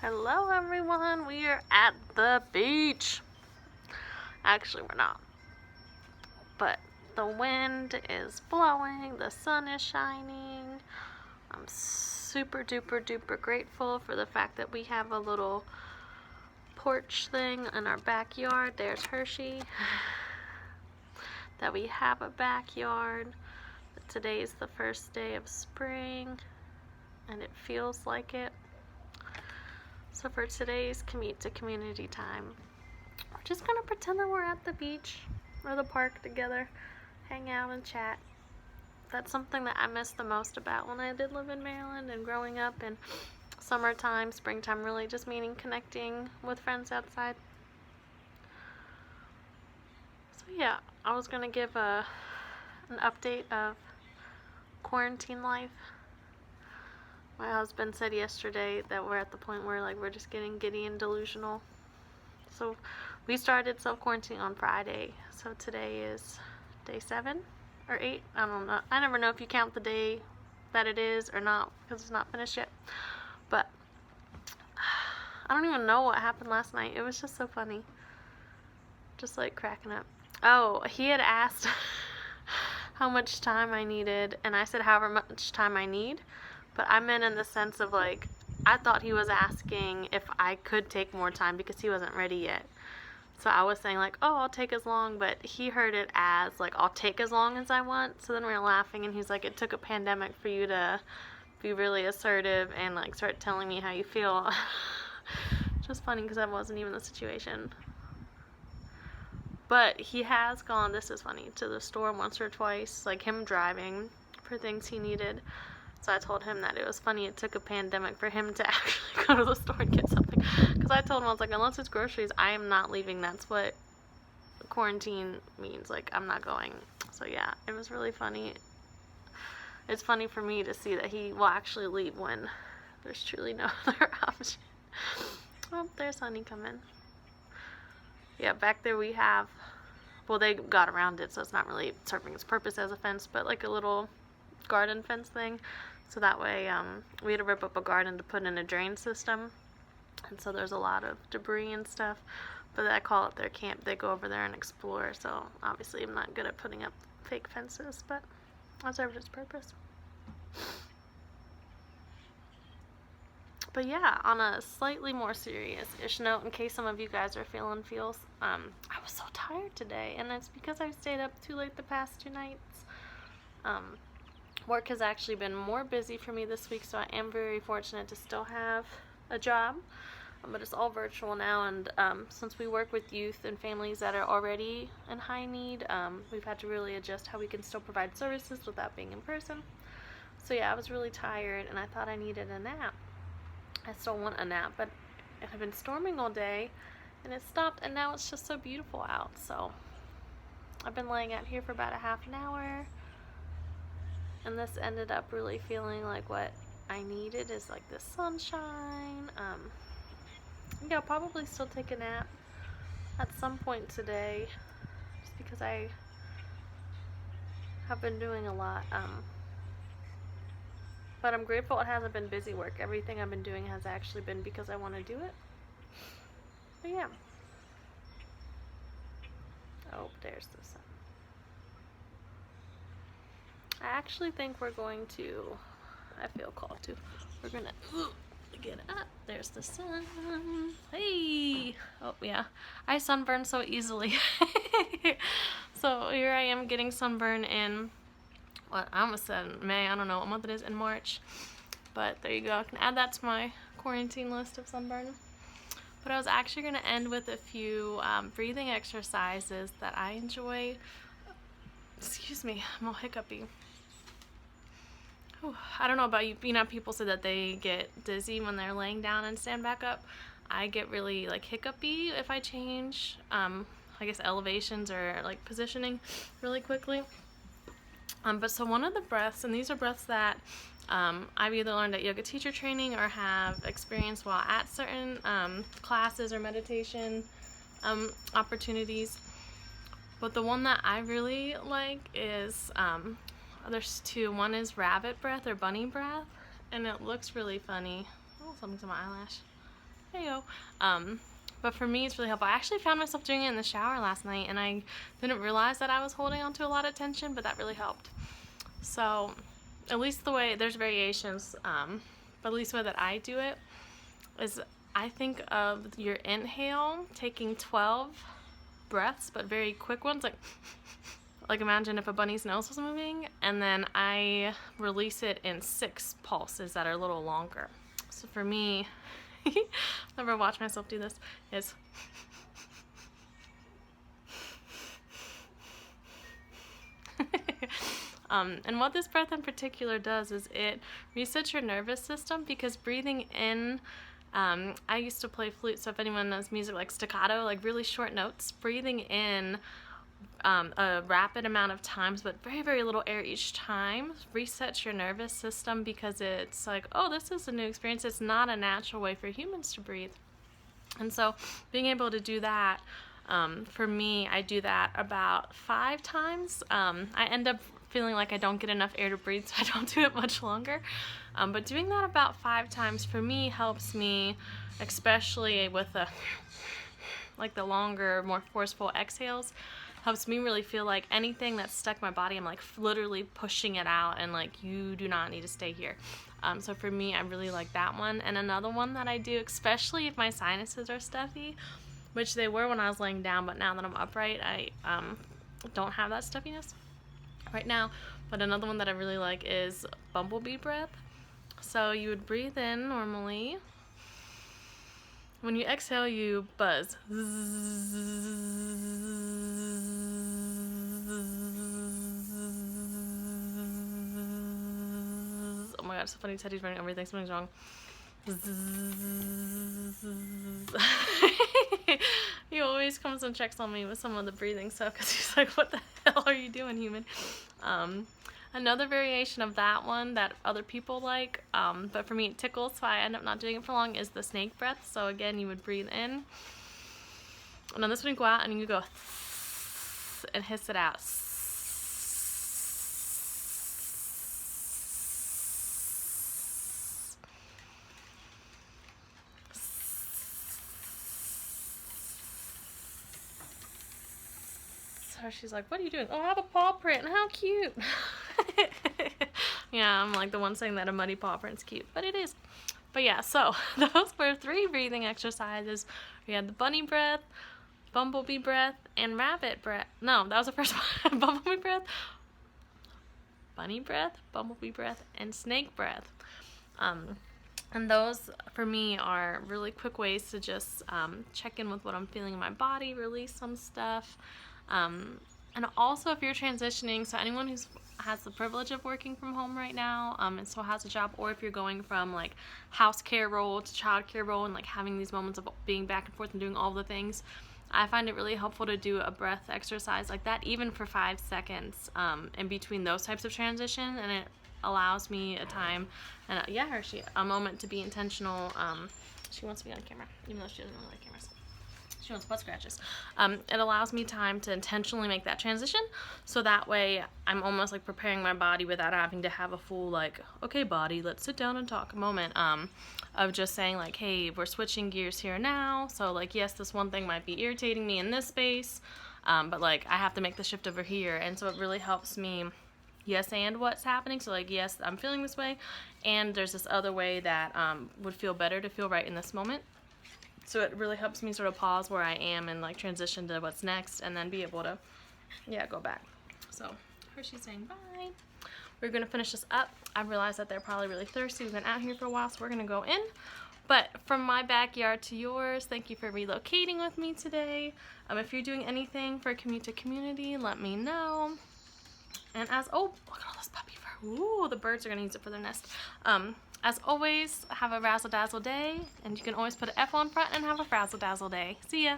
Hello everyone, we are at the beach. Actually, we're not. But the wind is blowing, the sun is shining. I'm super duper grateful for the fact that we have a little porch thing in our backyard. There's Hershey. That we have a backyard. That today is the first day of spring and it feels like it. So for today's commute to community time, we're just gonna pretend that we're at the beach or the park together, hang out and chat. That's something that I miss the most about when I did live in Maryland and growing up in summertime, springtime, really just meaning connecting with friends outside. So yeah, I was gonna give an update of quarantine life. My husband said yesterday that we're at the point where we're just getting giddy and delusional. So we started self-quarantine on Friday. So today is day 7 or 8. I don't know. I never know if you count the day that it is or not because it's not finished yet. But I don't even know what happened last night. It was just so funny. Just cracking up. Oh, he had asked how much time I needed, and I said however much time I need. But I meant in the sense of I thought he was asking if I could take more time because he wasn't ready yet. So I was saying oh, I'll take as long, but he heard it as I'll take as long as I want. So then we were laughing and he's like, it took a pandemic for you to be really assertive and start telling me how you feel. Just funny because that wasn't even the situation. But he has gone, this is funny, to the store once or twice, him driving for things he needed. So I told him that it was funny it took a pandemic for him to actually go to the store and get something. Because I told him, I was unless it's groceries, I am not leaving. That's what quarantine means. I'm not going. So yeah, it was really funny. It's funny for me to see that he will actually leave when there's truly no other option. Oh, there's Honey coming. Yeah, back there we have, well, they got around it, so it's not really serving its purpose as a fence, but a little garden fence thing. So that way we had to rip up a garden to put in a drain system, and so there's a lot of debris and stuff, but I call it their camp. They go over there and explore. So obviously I'm not good at putting up fake fences, but it served its purpose. But yeah, on a slightly more serious-ish note, in case some of you guys are feeling feels, I was so tired today, and it's because I stayed up too late the past 2 nights. Work has actually been more busy for me this week, so I am very fortunate to still have a job, but it's all virtual now, and since we work with youth and families that are already in high need, we've had to really adjust how we can still provide services without being in person. So yeah, I was really tired, and I thought I needed a nap. I still want a nap, but it had been storming all day, and it stopped, and now it's just so beautiful out, so I've been laying out here for about a half an hour. And this ended up really feeling like what I needed is the sunshine. Yeah, I'll probably still take a nap at some point today, just because I have been doing a lot. But I'm grateful it hasn't been busy work. Everything I've been doing has actually been because I want to do it. But yeah. Oh, there's the sun. I actually think we're going to, I feel called to, we're going to get up. There's the sun. Hey! Oh, yeah. I sunburn so easily. So here I am getting sunburn in, what, I almost said May. I don't know what month it is, in March. But there you go. I can add that to my quarantine list of sunburn. But I was actually going to end with a few breathing exercises that I enjoy. Excuse me, I'm all hiccupy. I don't know about you, people say that they get dizzy when they're laying down and stand back up. I get really hiccupy if I change, I guess elevations or positioning really quickly. But so one of the breaths, and these are breaths that I've either learned at yoga teacher training or have experienced while at certain classes or meditation opportunities. But the one that I really like is, there's 2. One is rabbit breath or bunny breath, and it looks really funny. Oh, something's on my eyelash. Heyo. But for me, it's really helpful. I actually found myself doing it in the shower last night, and I didn't realize that I was holding on to a lot of tension, but that really helped. So, at least the way, there's variations, but at least the way that I do it is I think of your inhale, taking 12 breaths, but very quick ones, like imagine if a bunny's nose was moving, and then I release it in 6 pulses that are a little longer. So for me, never watch myself do this, is and what this breath in particular does is it resets your nervous system, because breathing in, I used to play flute, so if anyone knows music like staccato, like really short notes, breathing in a rapid amount of times but very, very little air each time resets your nervous system, because it's like, oh, this is a new experience. It's not a natural way for humans to breathe. And so being able to do that, for me, I do that about 5 times. I end up feeling like I don't get enough air to breathe, so I don't do it much longer. But doing that about 5 times for me helps me, especially with the longer, more forceful exhales, helps me really feel like anything that's stuck in my body, I'm like literally pushing it out, and like, you do not need to stay here. So for me, I really like that one. And another one that I do, especially if my sinuses are stuffy, which they were when I was laying down, but now that I'm upright, I don't have that stuffiness right now. But another one that I really like is bumblebee breath. So you would breathe in normally. When you exhale, you buzz. Oh my god, it's so funny. Teddy's running over. He thinks something's wrong. He always comes and checks on me with some of the breathing stuff, because he's like, what the hell are you doing, human? Another variation of that one that other people like, but for me it tickles, so I end up not doing it for long, is the snake breath. So again, you would breathe in, and on this one you go out and you go and hiss it out. So she's like, what are you doing? Oh, I have a paw print. How cute. Yeah, I'm like the one saying that a muddy paw print's cute, but it is. But yeah, so those were 3 breathing exercises. We had the bunny breath, bumblebee breath, and rabbit breath. No, that was the first one. Bumblebee breath, bunny breath, bumblebee breath, and snake breath. And those, for me, are really quick ways to just check in with what I'm feeling in my body, release some stuff. And also, if you're transitioning, so anyone who has the privilege of working from home right now, and still has a job, or if you're going from like house care role to child care role, and like having these moments of being back and forth and doing all the things, I find it really helpful to do a breath exercise like that, even for 5 seconds, in between those types of transition, and it allows me a time, and a moment to be intentional. She wants to be on camera, even though she doesn't really like cameras. She wants butt scratches. It allows me time to intentionally make that transition, so that way I'm almost like preparing my body without having to have a full like, okay body, let's sit down and talk moment, of just saying like, hey, we're switching gears here now, so like, yes, this one thing might be irritating me in this space, but like, I have to make the shift over here. And so it really helps me, yes, and what's happening. So like, yes, I'm feeling this way, and there's this other way that would feel better to feel right in this moment. So it really helps me sort of pause where I am and like transition to what's next, and then be able to, go back. So Hershey's saying bye. We're going to finish this up. I realized that they're probably really thirsty. We've been out here for a while, so we're going to go in. But from my backyard to yours, thank you for relocating with me today. If you're doing anything for Commute to Community, let me know. And oh, look at all this puppy fur. Ooh, the birds are going to use it for their nest. As always, have a razzle-dazzle day, and you can always put an F on front and have a frazzle-dazzle day. See ya!